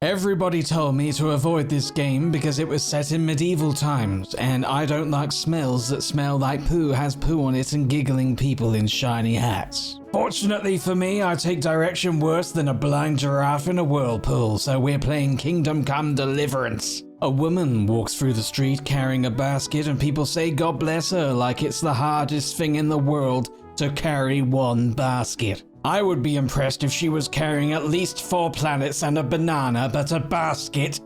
Everybody told me to avoid this game because it was set in medieval times, and I don't like smells that smell like poo has poo on it and giggling people in shiny hats. Fortunately for me, I take direction worse than a blind giraffe in a whirlpool, so we're playing Kingdom Come Deliverance. A woman walks through the street carrying a basket and people say God bless her like it's the hardest thing in the world to carry one basket. I would be impressed if she was carrying at least 4 planets and a banana, but a basket?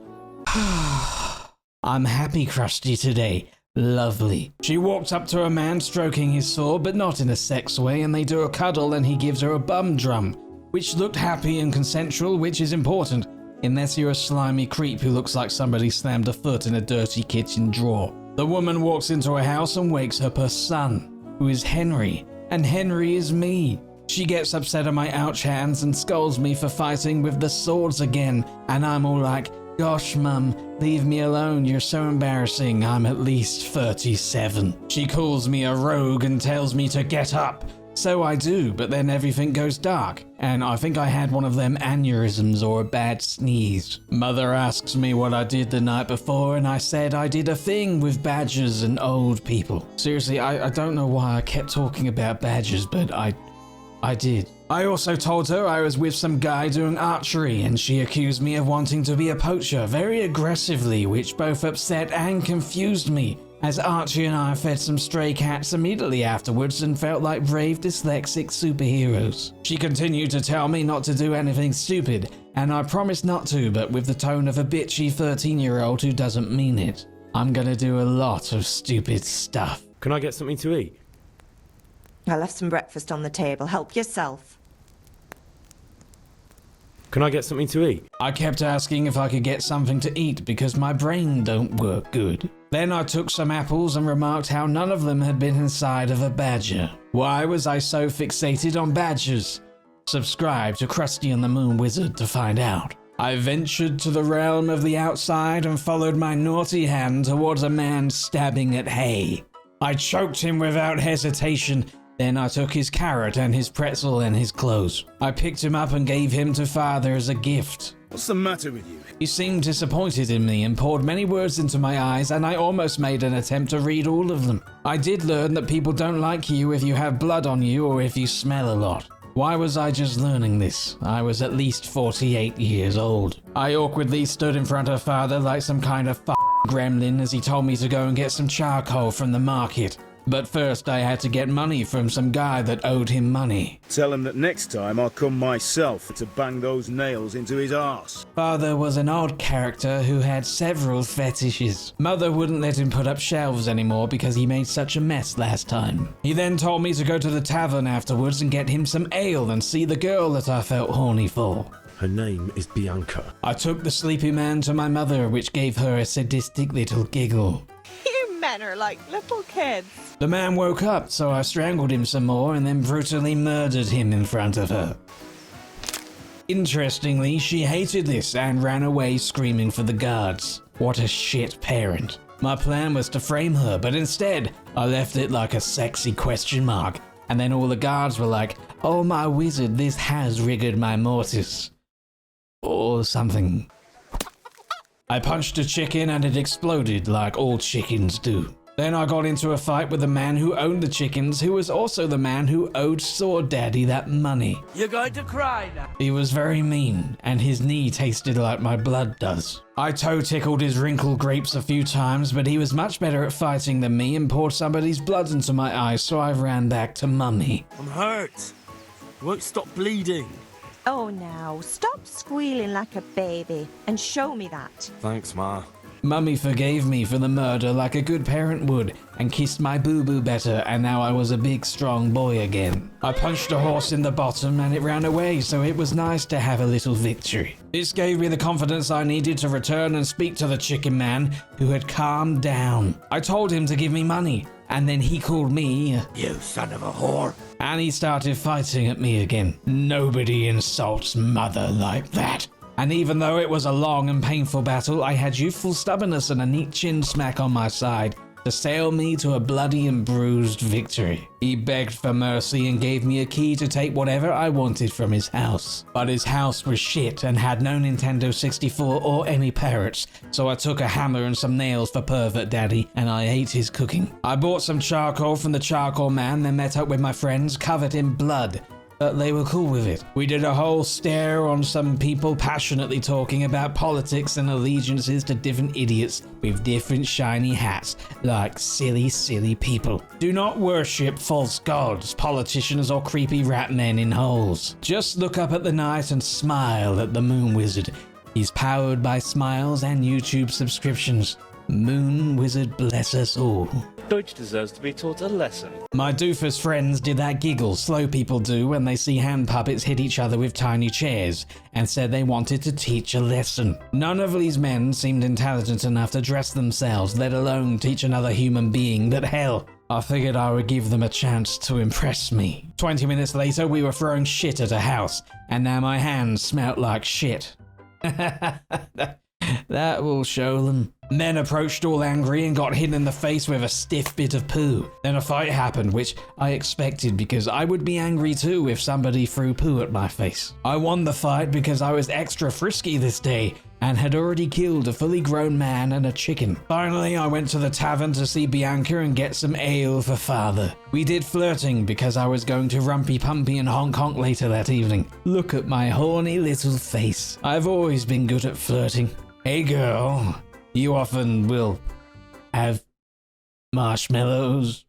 I'm happy, Crusty, today. Lovely. She walked up to a man stroking his sword, but not in a sex way, and they do a cuddle and he gives her a bum drum, which looked happy and consensual, which is important, unless you're a slimy creep who looks like somebody slammed a foot in a dirty kitchen drawer. The woman walks into a house and wakes up her son, who is Henry, and Henry is me. She gets upset at my ouch hands and scolds me for fighting with the swords again, and I'm all like, gosh mum, leave me alone, you're so embarrassing, I'm at least 37. She calls me a rogue and tells me to get up. So I do, but then everything goes dark, and I think I had one of them aneurysms or a bad sneeze. Mother asks me what I did the night before, and I said I did a thing with badgers and old people. Seriously, I don't know why I kept talking about badgers, but I did. I also told her I was with some guy doing archery, and she accused me of wanting to be a poacher very aggressively, which both upset and confused me, as Archie and I fed some stray cats immediately afterwards and felt like brave dyslexic superheroes. She continued to tell me not to do anything stupid, and I promised not to, but with the tone of a bitchy 13-year-old who doesn't mean it. I'm gonna do a lot of stupid stuff. Can I get something to eat? I left some breakfast on the table. Help yourself. Can I get something to eat? I kept asking if I could get something to eat because my brain don't work good. Then I took some apples and remarked how none of them had been inside of a badger. Why was I so fixated on badgers? Subscribe to Crusty and the Moon Wizard to find out. I ventured to the realm of the outside and followed my naughty hand towards a man stabbing at hay. I choked him without hesitation. Then I took his carrot and his pretzel and his clothes. I picked him up and gave him to father as a gift. What's the matter with you? He seemed disappointed in me and poured many words into my eyes, and I almost made an attempt to read all of them. I did learn that people don't like you if you have blood on you or if you smell a lot. Why was I just learning this? I was at least 48 years old. I awkwardly stood in front of father like some kind of gremlin as he told me to go and get some charcoal from the market. But first I had to get money from some guy that owed him money. Tell him that next time I'll come myself to bang those nails into his arse. Father was an odd character who had several fetishes. Mother wouldn't let him put up shelves anymore because he made such a mess last time. He then told me to go to the tavern afterwards and get him some ale and see the girl that I felt horny for. Her name is Bianca. I took the sleepy man to my mother, which gave her a sadistic little giggle. You men are like little kids. The man woke up, so I strangled him some more and then brutally murdered him in front of her. Interestingly, she hated this and ran away screaming for the guards. What a shit parent. My plan was to frame her, but instead, I left it like a sexy question mark. And then all the guards were like, oh my wizard, this has rigored my mortis. Or something. I punched a chicken and it exploded like all chickens do. Then I got into a fight with the man who owned the chickens, who was also the man who owed Sword Daddy that money. You're going to cry now. He was very mean, and his knee tasted like my blood does. I toe-tickled his wrinkled grapes a few times, but he was much better at fighting than me and poured somebody's blood into my eyes, so I ran back to Mummy. I'm hurt. You won't stop bleeding. Oh, now, stop squealing like a baby and show me that. Thanks, Ma. Mummy forgave me for the murder like a good parent would and kissed my boo-boo better, and now I was a big strong boy again. I punched a horse in the bottom and it ran away, so it was nice to have a little victory. This gave me the confidence I needed to return and speak to the chicken man, who had calmed down. I told him to give me money, and then he called me, You son of a whore. and he started fighting at me again. Nobody insults mother like that. And even though it was a long and painful battle, I had youthful stubbornness and a neat chin smack on my side, to sail me to a bloody and bruised victory. He begged for mercy and gave me a key to take whatever I wanted from his house. But his house was shit and had no Nintendo 64 or any parrots, so I took a hammer and some nails for Pervert Daddy, and I ate his cooking. I bought some charcoal from the charcoal man, then met up with my friends covered in blood. But they were cool with it. We did a whole stare on some people passionately talking about politics and allegiances to different idiots with different shiny hats, like silly, silly people. Do not worship false gods, politicians, or creepy rat men in holes. Just look up at the night and smile at the Moon Wizard. He's powered by smiles and YouTube subscriptions. Moon Wizard bless us all. Deutsch deserves to be taught a lesson. My doofus friends did that giggle slow people do when they see hand puppets hit each other with tiny chairs, and said they wanted to teach a lesson. None of these men seemed intelligent enough to dress themselves, let alone teach another human being, but hell, I figured I would give them a chance to impress me. 20 minutes later, we were throwing shit at a house, and now my hands smelt like shit. That will show them. Men approached all angry and got hit in the face with a stiff bit of poo. Then a fight happened, which I expected because I would be angry too if somebody threw poo at my face. I won the fight because I was extra frisky this day and had already killed a fully grown man and a chicken. Finally, I went to the tavern to see Bianca and get some ale for father. We did flirting because I was going to Rumpy Pumpy in Hong Kong later that evening. Look at my horny little face. I've always been good at flirting. Hey girl, you often will have marshmallows.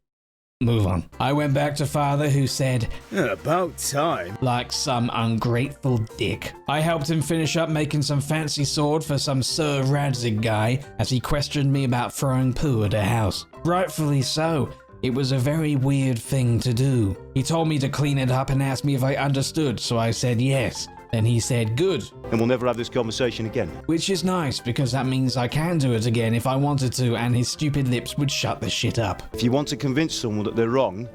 Move on. I went back to father, who said, About time. like some ungrateful dick. I helped him finish up making some fancy sword for some Sir Radzig guy as he questioned me about throwing poo at a house. Rightfully so. It was a very weird thing to do. He told me to clean it up and asked me if I understood, so I said yes. Then he said, good. And we'll never have this conversation again. Which is nice, because that means I can do it again if I wanted to, and his stupid lips would shut the shit up. If you want to convince someone that they're wrong,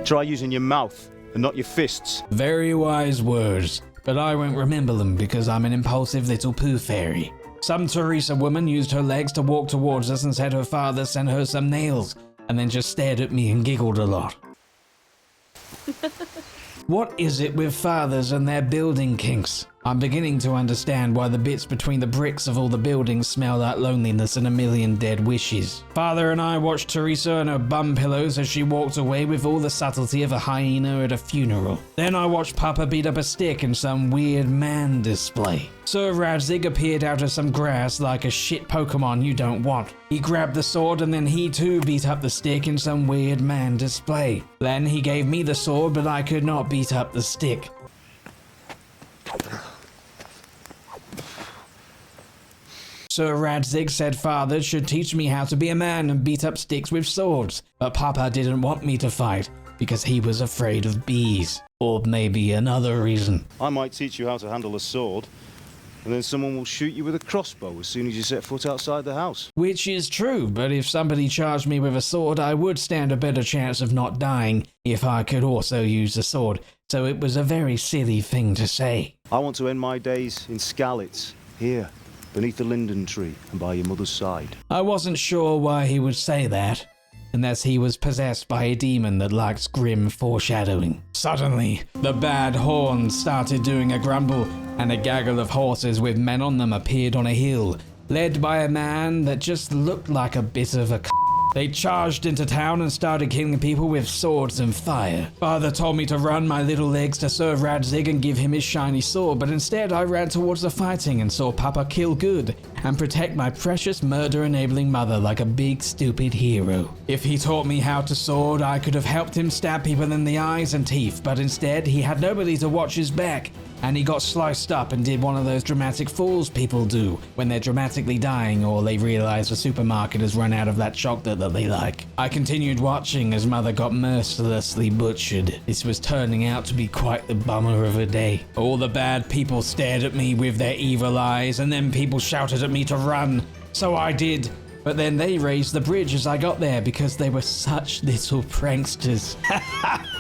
try using your mouth and not your fists. Very wise words, but I won't remember them because I'm an impulsive little poo fairy. Some Teresa woman used her legs to walk towards us and said her father sent her some nails, and then just stared at me and giggled a lot. What is it with fathers and their building kinks? I'm beginning to understand why the bits between the bricks of all the buildings smell like loneliness and a million dead wishes. Father and I watched Teresa and her bum pillows as she walked away with all the subtlety of a hyena at a funeral. Then I watched Papa beat up a stick in some weird man display. Sir Radzig appeared out of some grass like a shit Pokemon you don't want. He grabbed the sword and then he too beat up the stick in some weird man display. Then he gave me the sword, but I could not beat up the stick. Sir Radzig said father should teach me how to be a man and beat up sticks with swords, but Papa didn't want me to fight because he was afraid of bees. Or maybe another reason. I might teach you how to handle a sword, and then someone will shoot you with a crossbow as soon as you set foot outside the house. Which is true, but if somebody charged me with a sword, I would stand a better chance of not dying if I could also use the sword, so it was a very silly thing to say. I want to end my days in Skalitz, here, beneath the linden tree and by your mother's side. I wasn't sure why he would say that, unless he was possessed by a demon that likes grim foreshadowing. Suddenly, the bad horns started doing a grumble, and a gaggle of horses with men on them appeared on a hill, led by a man that just looked like a bit of a They charged into town and started killing people with swords and fire. Father told me to run my little legs to Sir Radzig and give him his shiny sword, but instead I ran towards the fighting and saw Papa kill good and protect my precious murder-enabling mother like a big stupid hero. If he taught me how to sword, I could have helped him stab people in the eyes and teeth, but instead he had nobody to watch his back, and he got sliced up and did one of those dramatic falls people do when they're dramatically dying or they realize the supermarket has run out of that chocolate that they like. I continued watching as mother got mercilessly butchered. This was turning out to be quite the bummer of a day. All the bad people stared at me with their evil eyes, and then people shouted at me to run. So I did, But then they raised the bridge as I got there because they were such little pranksters.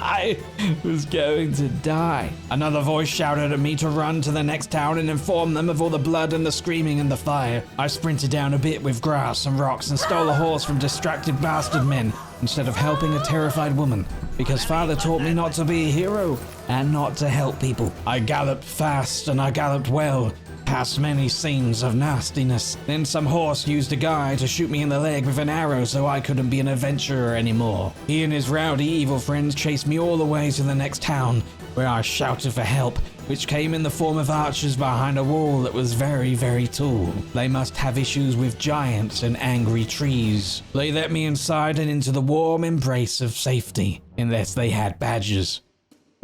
I was going to die. Another voice shouted at me to run to the next town and inform them of all the blood and the screaming and the fire. I sprinted down a bit with grass and rocks and stole a horse from distracted bastard men instead of helping a terrified woman, because Father taught me not to be a hero and not to help people. I galloped fast and I galloped well, past many scenes of nastiness. Then some horse used a guy to shoot me in the leg with an arrow so I couldn't be an adventurer anymore. He and his rowdy evil friends chased me all the way to the next town, where I shouted for help, which came in the form of archers behind a wall that was very, very tall. They must have issues with giants and angry trees. They let me inside and into the warm embrace of safety, unless they had badges.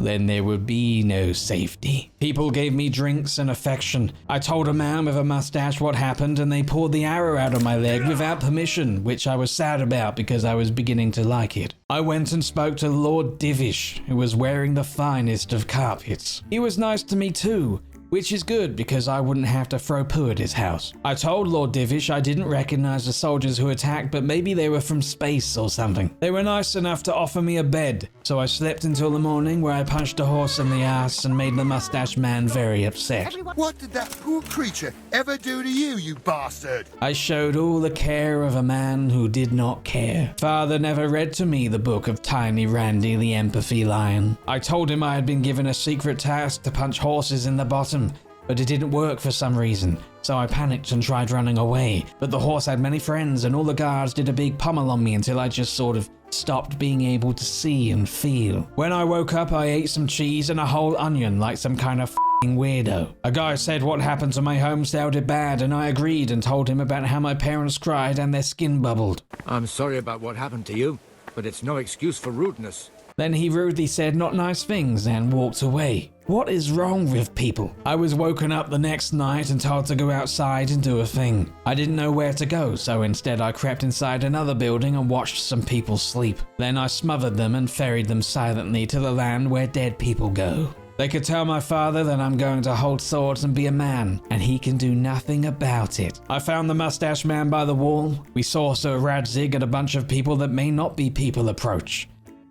Then there would be no safety. People gave me drinks and affection. I told a man with a mustache what happened, and they pulled the arrow out of my leg without permission, which I was sad about because I was beginning to like it. I went and spoke to Lord Divish, who was wearing the finest of carpets. He was nice to me too, which is good because I wouldn't have to throw poo at his house. I told Lord Divish I didn't recognize the soldiers who attacked, but maybe they were from space or something. They were nice enough to offer me a bed, so I slept until the morning, where I punched a horse in the ass and made the mustache man very upset. What did that poor creature ever do to you, you bastard? I showed all the care of a man who did not care. Father never read to me the book of Tiny Randy the Empathy Lion. I told him I had been given a secret task to punch horses in the bottom, but it didn't work for some reason, so I panicked and tried running away. But the horse had many friends, and all the guards did a big pummel on me until I just sort of stopped being able to see and feel. When I woke up, I ate some cheese and a whole onion like some kind of weirdo. A guy said what happened to my home sounded bad, and I agreed and told him about how my parents cried and their skin bubbled. I'm sorry about what happened to you, but it's no excuse for rudeness. Then he rudely said not nice things and walked away. What is wrong with people? I was woken up the next night and told to go outside and do a thing. I didn't know where to go, so instead I crept inside another building and watched some people sleep. Then I smothered them and ferried them silently to the land where dead people go. They could tell my father that I'm going to hold swords and be a man, and he can do nothing about it. I found the mustache man by the wall. We saw Sir Radzig and a bunch of people that may not be people approach.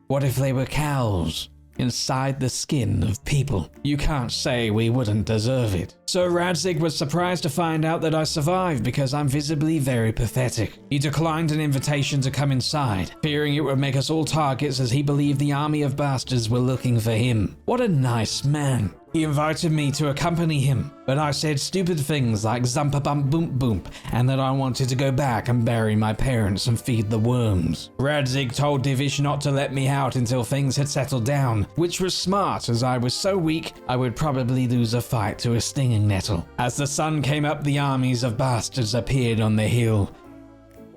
What if they were cows inside the skin of people? You can't say we wouldn't deserve it. Sir Radzig was surprised to find out that I survived because I'm visibly very pathetic. He declined an invitation to come inside, fearing it would make us all targets as he believed the army of bastards were looking for him. What a nice man. He invited me to accompany him, but I said stupid things like zumpa-bump-boomp-boomp and that I wanted to go back and bury my parents and feed the worms. Radzig told Divish not to let me out until things had settled down, which was smart as I was so weak I would probably lose a fight to a stinging nettle. As the sun came up, the armies of bastards appeared on the hill.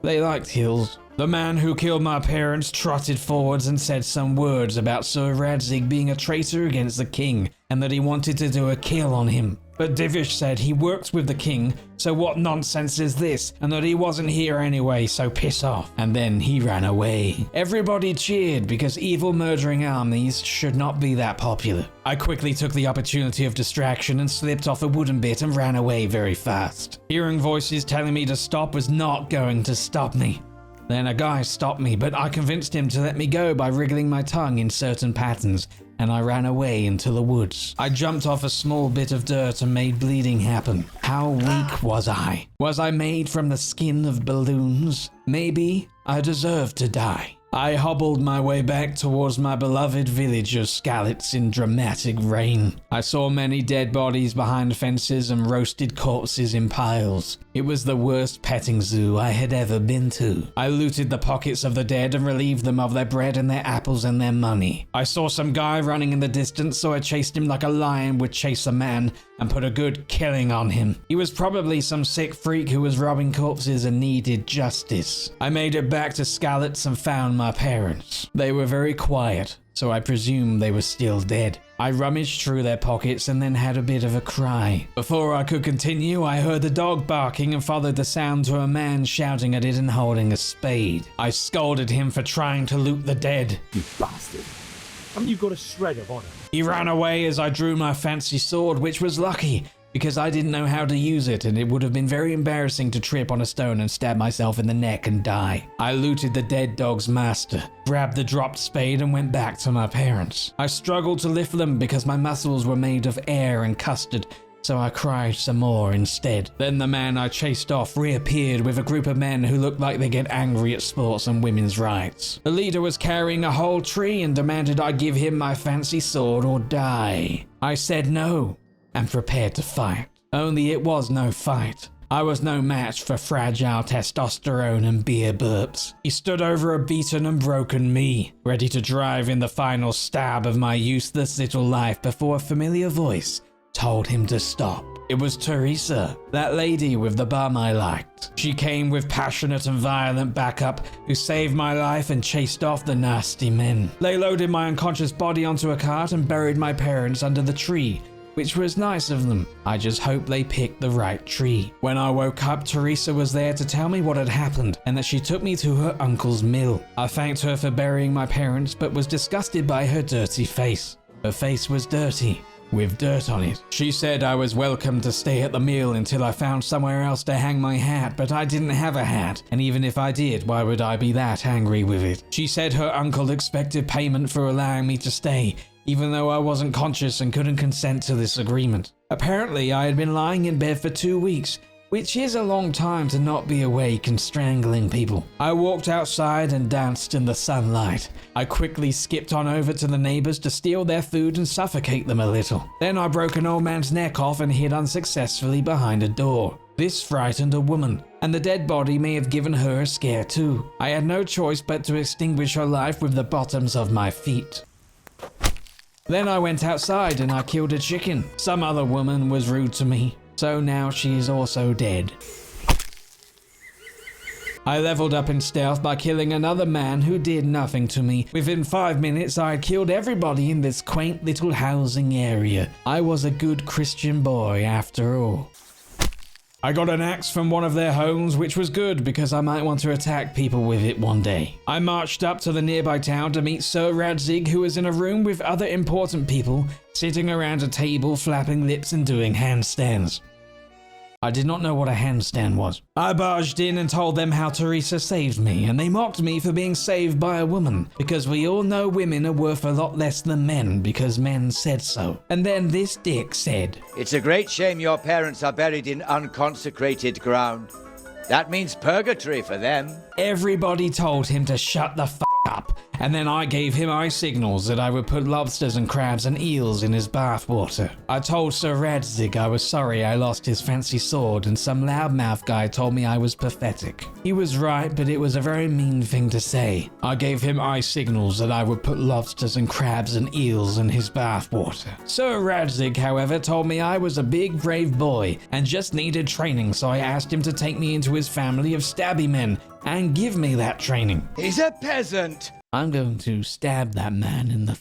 They liked hills. The man who killed my parents trotted forwards and said some words about Sir Radzig being a traitor against the king and that he wanted to do a kill on him. But Divish said he worked with the king, so what nonsense is this, and that he wasn't here anyway, so piss off. And then he ran away. Everybody cheered because evil murdering armies should not be that popular. I quickly took the opportunity of distraction and slipped off a wooden bit and ran away very fast. Hearing voices telling me to stop was not going to stop me. Then a guy stopped me, but I convinced him to let me go by wriggling my tongue in certain patterns, and I ran away into the woods. I jumped off a small bit of dirt and made bleeding happen. How weak was I? Was I made from the skin of balloons? Maybe I deserved to die. I hobbled my way back towards my beloved village of Skalitz in dramatic rain. I saw many dead bodies behind fences and roasted corpses in piles. It was the worst petting zoo I had ever been to. I looted the pockets of the dead and relieved them of their bread and their apples and their money. I saw some guy running in the distance, so I chased him like a lion would chase a man and put a good killing on him. He was probably some sick freak who was robbing corpses and needed justice. I made it back to Skalitz and found my parents. They were very quiet, so I presume they were still dead. I rummaged through their pockets and then had a bit of a cry. Before I could continue, I heard the dog barking and followed the sound to a man shouting at it and holding a spade. I scolded him for trying to loot the dead. You bastard. Haven't you got a shred of honor? He ran away as I drew my fancy sword, which was lucky, because I didn't know how to use it, and it would have been very embarrassing to trip on a stone and stab myself in the neck and die. I looted the dead dog's master, grabbed the dropped spade, and went back to my parents. I struggled to lift them because my muscles were made of air and custard, so I cried some more instead. Then the man I chased off reappeared with a group of men who looked like they get angry at sports and women's rights. The leader was carrying a whole tree and demanded I give him my fancy sword or die. I said no and prepared to fight. Only it was no fight. I was no match for fragile testosterone and beer burps. He stood over a beaten and broken me, ready to drive in the final stab of my useless little life before a familiar voice told him to stop. It was Teresa, that lady with the bum I liked. She came with passionate and violent backup who saved my life and chased off the nasty men. They loaded my unconscious body onto a cart and buried my parents under the tree, which was nice of them. I just hope they picked the right tree. When I woke up, Teresa was there to tell me what had happened and that she took me to her uncle's mill. I thanked her for burying my parents, but was disgusted by her dirty face. Her face was dirty, with dirt on it. She said I was welcome to stay at the mill until I found somewhere else to hang my hat, but I didn't have a hat, and even if I did, why would I be that angry with it? She said her uncle expected payment for allowing me to stay, even though I wasn't conscious and couldn't consent to this agreement. Apparently, I had been lying in bed for 2 weeks, which is a long time to not be awake and strangling people. I walked outside and danced in the sunlight. I quickly skipped on over to the neighbors to steal their food and suffocate them a little. Then I broke an old man's neck off and hid unsuccessfully behind a door. This frightened a woman, and the dead body may have given her a scare too. I had no choice but to extinguish her life with the bottoms of my feet. Then I went outside and I killed a chicken. Some other woman was rude to me, so now she is also dead. I leveled up in stealth by killing another man who did nothing to me. Within 5 minutes, I had killed everybody in this quaint little housing area. I was a good Christian boy after all. I got an axe from one of their homes, which was good because I might want to attack people with it one day. I marched up to the nearby town to meet Sir Radzig, who was in a room with other important people, sitting around a table, flapping lips and doing handstands. I did not know what a handstand was. I barged in and told them how Teresa saved me, and they mocked me for being saved by a woman, because we all know women are worth a lot less than men because men said so. And then this dick said, "It's a great shame your parents are buried in unconsecrated ground. That means purgatory for them." Everybody told him to shut the f*** up, and then I gave him eye signals that I would put lobsters and crabs and eels in his bathwater. I told Sir Radzig I was sorry I lost his fancy sword, and some loudmouth guy told me I was pathetic. He was right, but it was a very mean thing to say. I gave him eye signals that I would put lobsters and crabs and eels in his bathwater. Sir Radzig, however, told me I was a big, brave boy and just needed training, so I asked him to take me into his family of stabby men and give me that training. He's a peasant. I'm going to stab that man in the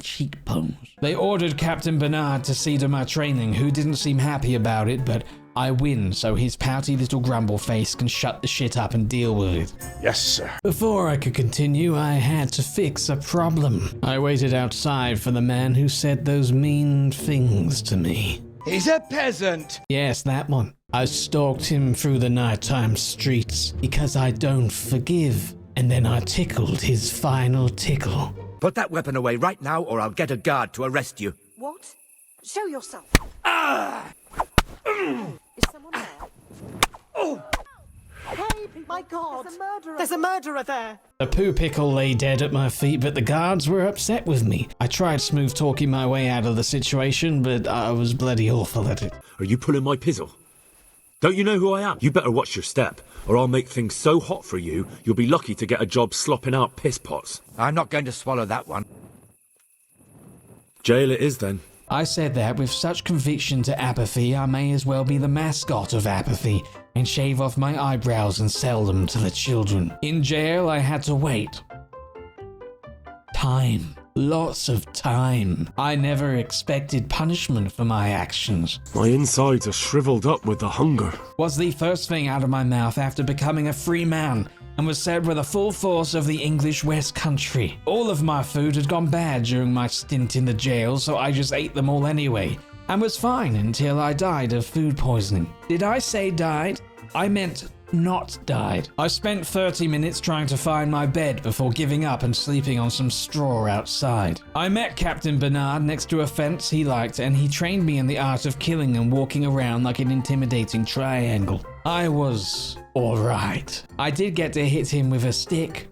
cheekbones. They ordered Captain Bernard to see to my training, who didn't seem happy about it, but I win, so his pouty little grumble face can shut the shit up and deal with it. Yes, sir. Before I could continue, I had to fix a problem. I waited outside for the man who said those mean things to me. He's a peasant. Yes, that one. I stalked him through the nighttime streets because I don't forgive. And then I tickled his final tickle. Put that weapon away right now, or I'll get a guard to arrest you. What? Show yourself. Ah! Is someone there? Oh! Hey, my God! There's a murderer there! The poo pickle lay dead at my feet, but the guards were upset with me. I tried smooth talking my way out of the situation, but I was bloody awful at it. Are you pulling my pizzle? Don't you know who I am? You better watch your step, or I'll make things so hot for you, you'll be lucky to get a job slopping out piss pots. I'm not going to swallow that one. Jail it is then. I said that with such conviction to apathy, I may as well be the mascot of apathy and shave off my eyebrows and sell them to the children. In jail, I had to wait. Time. Lots of time. I never expected punishment for my actions. My insides are shriveled up with the hunger. Was the first thing out of my mouth after becoming a free man, and was said with the full force of the English West Country. All of my food had gone bad during my stint in the jail, so I just ate them all anyway. and was fine until I died of food poisoning. Did I say died? I meant not died. I spent 30 minutes trying to find my bed before giving up and sleeping on some straw outside. I met Captain Bernard next to a fence he liked, and he trained me in the art of killing and walking around like an intimidating triangle. I was alright. I did get to hit him with a stick.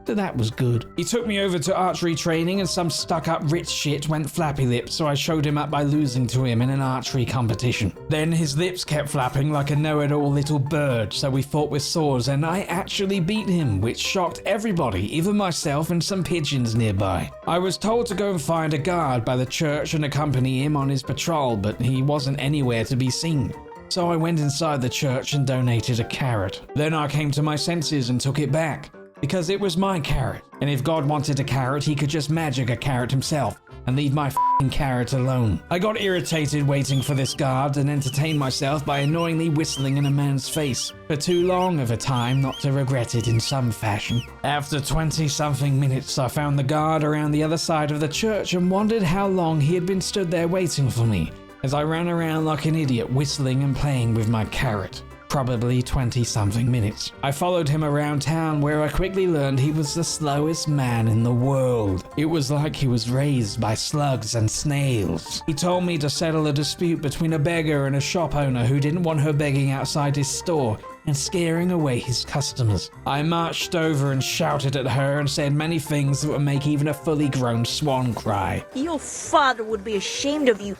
That was good. He took me over to archery training, and some stuck-up rich shit went flappy lips, so I showed him up by losing to him in an archery competition. Then his lips kept flapping like a know-it-all little bird, so we fought with swords, and I actually beat him, which shocked everybody, even myself and some pigeons nearby. I was told to go and find a guard by the church and accompany him on his patrol, but he wasn't anywhere to be seen. So I went inside the church and donated a carrot. Then I came to my senses and took it back, because it was my carrot, and if God wanted a carrot, he could just magic a carrot himself and leave my f***ing carrot alone. I got irritated waiting for this guard and entertained myself by annoyingly whistling in a man's face for too long of a time not to regret it in some fashion. After 20-something minutes, I found the guard around the other side of the church and wondered how long he had been stood there waiting for me, as I ran around like an idiot whistling and playing with my carrot. Probably 20-something minutes. I followed him around town, where I quickly learned he was the slowest man in the world. It was like he was raised by slugs and snails. He told me to settle a dispute between a beggar and a shop owner who didn't want her begging outside his store and scaring away his customers. I marched over and shouted at her and said many things that would make even a fully grown swan cry. Your father would be ashamed of you.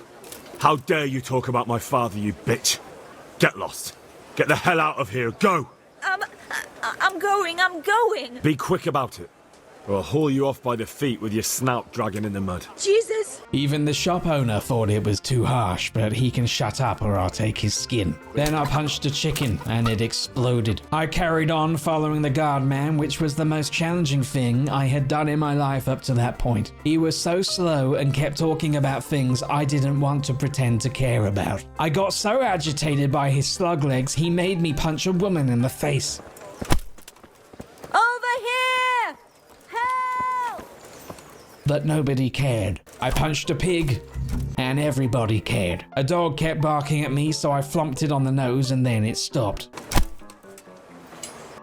How dare you talk about my father, you bitch! Get lost. Get the hell out of here. Go! I'm going. Be quick about it, or I'll haul you off by the feet with your snout dragging in the mud. Jesus! Even the shop owner thought it was too harsh, but he can shut up or I'll take his skin. Then I punched a chicken and it exploded. I carried on following the guard man, which was the most challenging thing I had done in my life up to that point. He was so slow and kept talking about things I didn't want to pretend to care about. I got so agitated by his slug legs, he made me punch a woman in the face. But nobody cared. I punched a pig, and everybody cared. A dog kept barking at me, so I flomped it on the nose, and then it stopped.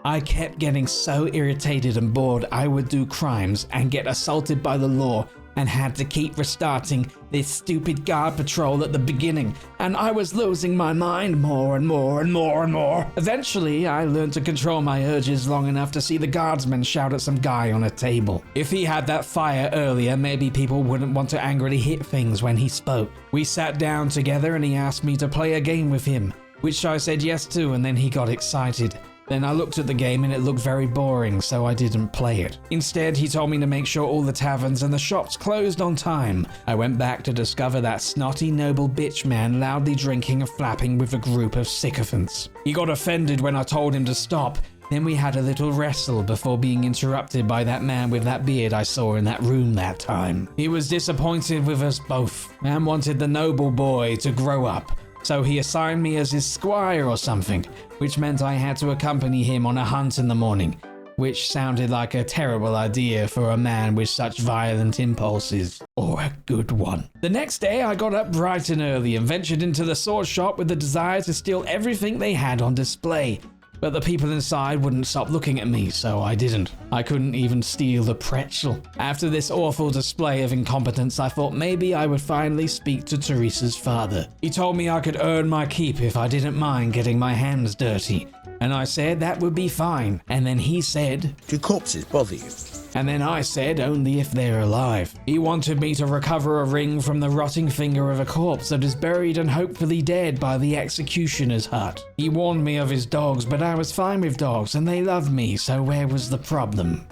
I kept getting so irritated and bored I would do crimes and get assaulted by the law, and had to keep restarting this stupid guard patrol at the beginning, and I was losing my mind more and more and more and more. Eventually, I learned to control my urges long enough to see the guardsman shout at some guy on a table. If he had that fire earlier, maybe people wouldn't want to angrily hit things when he spoke. We sat down together and he asked me to play a game with him, which I said yes to, and then he got excited. Then I looked at the game and it looked very boring, so I didn't play it. Instead, he told me to make sure all the taverns and the shops closed on time. I went back to discover that snotty noble bitch man loudly drinking and flapping with a group of sycophants. He got offended when I told him to stop. Then we had a little wrestle before being interrupted by that man with that beard I saw in that room that time. He was disappointed with us both and wanted the noble boy to grow up. So he assigned me as his squire or something, which meant I had to accompany him on a hunt in the morning, which sounded like a terrible idea for a man with such violent impulses, or a good one. The next day I got up bright and early and ventured into the sword shop with the desire to steal everything they had on display. But the people inside wouldn't stop looking at me, so I didn't. I couldn't even steal the pretzel. After this awful display of incompetence, I thought maybe I would finally speak to Teresa's father. He told me I could earn my keep if I didn't mind getting my hands dirty. And I said that would be fine. And then he said, "Do corpses bother you?" And then I said only if they're alive. He wanted me to recover a ring from the rotting finger of a corpse that is buried and hopefully dead by the executioner's hut. He warned me of his dogs, but I was fine with dogs and they loved me, so where was the problem?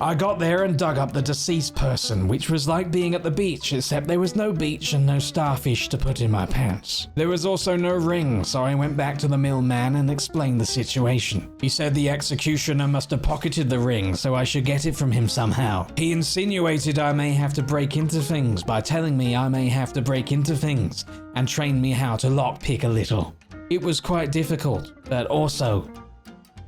I got there and dug up the deceased person, which was like being at the beach, except there was no beach and no starfish to put in my pants. There was also no ring, so I went back to the millman and explained the situation. He said the executioner must have pocketed the ring, so I should get it from him somehow. He insinuated I may have to break into things by telling me I may have to break into things, and trained me how to lockpick a little. It was quite difficult, but also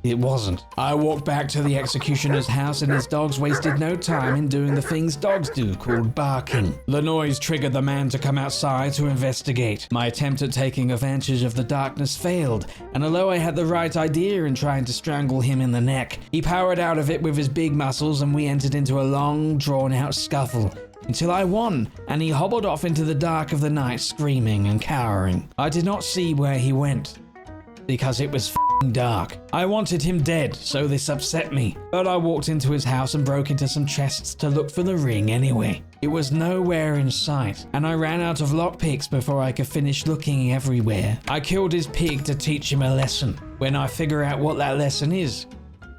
It wasn't. I walked back to the executioner's house and his dogs wasted no time in doing the things dogs do, called barking. The noise triggered the man to come outside to investigate. My attempt at taking advantage of the darkness failed, and although I had the right idea in trying to strangle him in the neck, he powered out of it with his big muscles and we entered into a long, drawn-out scuffle. Until I won, and he hobbled off into the dark of the night screaming and cowering. I did not see where he went, because it was f***ing dark. I wanted him dead, so this upset me. But I walked into his house and broke into some chests to look for the ring anyway. It was nowhere in sight, and I ran out of lockpicks before I could finish looking everywhere. I killed his pig to teach him a lesson. When I figure out what that lesson is,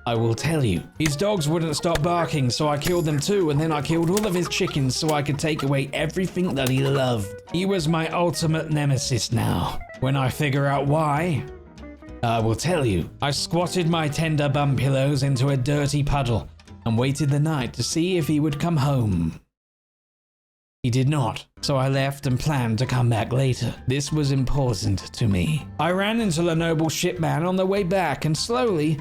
I will tell you. His dogs wouldn't stop barking, so I killed them too, and then I killed all of his chickens so I could take away everything that he loved. He was my ultimate nemesis now. When I figure out why, I will tell you. I squatted my tender bum pillows into a dirty puddle and waited the night to see if he would come home. He did not, so I left and planned to come back later. This was important to me. I ran into the noble shipman on the way back and slowly,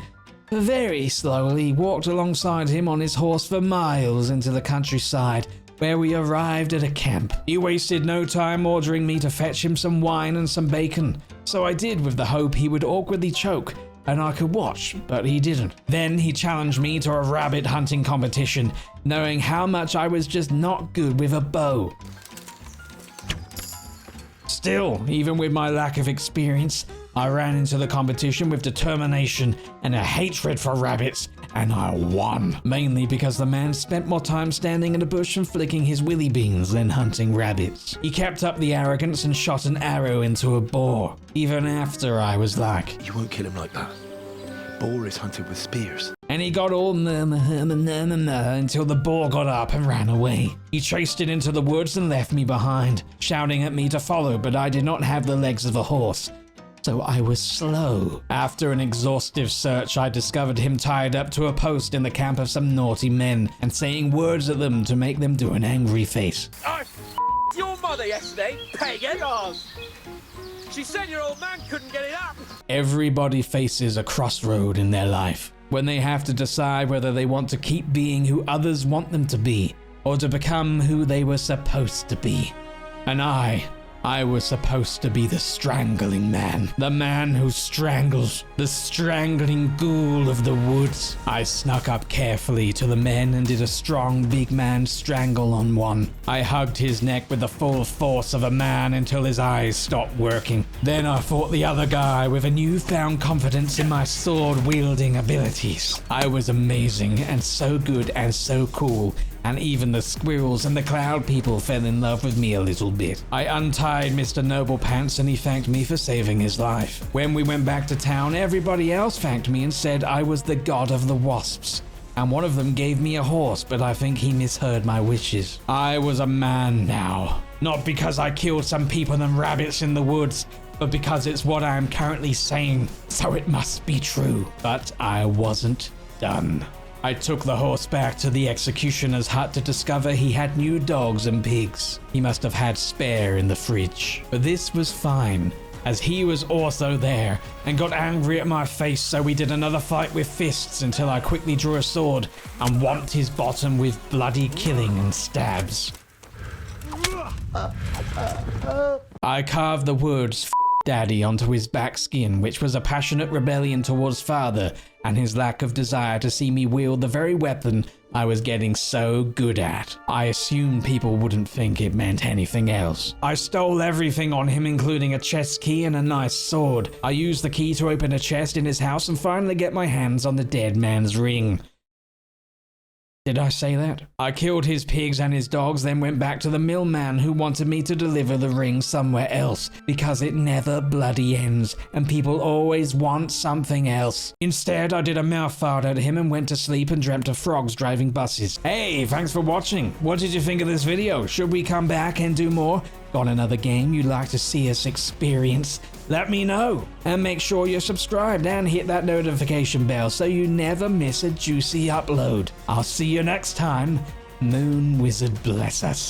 very slowly, walked alongside him on his horse for miles into the countryside, where we arrived at a camp. He wasted no time ordering me to fetch him some wine and some bacon, so I did with the hope he would awkwardly choke and I could watch, but he didn't. Then he challenged me to a rabbit hunting competition, knowing how much I was just not good with a bow. Still, even with my lack of experience, I ran into the competition with determination and a hatred for rabbits, and I won. Mainly because the man spent more time standing in a bush and flicking his willy beans than hunting rabbits. He kept up the arrogance and shot an arrow into a boar, even after I was like, You won't kill him like that. Boar is hunted with spears. And he got all until the boar got up and ran away. He chased it into the woods and left me behind, shouting at me to follow, but I did not have the legs of a horse, so I was slow. After an exhaustive search, I discovered him tied up to a post in the camp of some naughty men and saying words at them to make them do an angry face. I f***ed your mother yesterday, pagan! She said your old man couldn't get it up! Everybody faces a crossroad in their life when they have to decide whether they want to keep being who others want them to be or to become who they were supposed to be. And I was supposed to be the strangling man. The man who strangles. The strangling ghoul of the woods. I snuck up carefully to the men and did a strong big man strangle on one. I hugged his neck with the full force of a man until his eyes stopped working. Then I fought the other guy with a newfound confidence in my sword-wielding abilities. I was amazing and so good and so cool, and even the squirrels and the cloud people fell in love with me a little bit. I untied Mr. Noble Pants and he thanked me for saving his life. When we went back to town, everybody else thanked me and said I was the god of the wasps. And one of them gave me a horse, but I think he misheard my wishes. I was a man now. Not because I killed some people and rabbits in the woods, but because it's what I am currently saying, so it must be true. But I wasn't done. I took the horse back to the executioner's hut to discover he had new dogs and pigs. He must have had spare in the fridge. But this was fine, as he was also there and got angry at my face, so we did another fight with fists until I quickly drew a sword and whomped his bottom with bloody killing and stabs. I carved the words Daddy onto his back skin, which was a passionate rebellion towards father and his lack of desire to see me wield the very weapon I was getting so good at. I assumed people wouldn't think it meant anything else. I stole everything on him, including a chest key and a nice sword. I used the key to open a chest in his house and finally get my hands on the dead man's ring. Did I say that? I killed his pigs and his dogs, then went back to the millman who wanted me to deliver the ring somewhere else, because it never bloody ends, and people always want something else. Instead, I did a mouth fart at him and went to sleep and dreamt of frogs driving buses. Hey, thanks for watching. What did you think of this video? Should we come back and do more? Got another game you'd like to see us experience? Let me know. And make sure you're subscribed and hit that notification bell so you never miss a juicy upload. I'll see you next time. Moon Wizard bless us.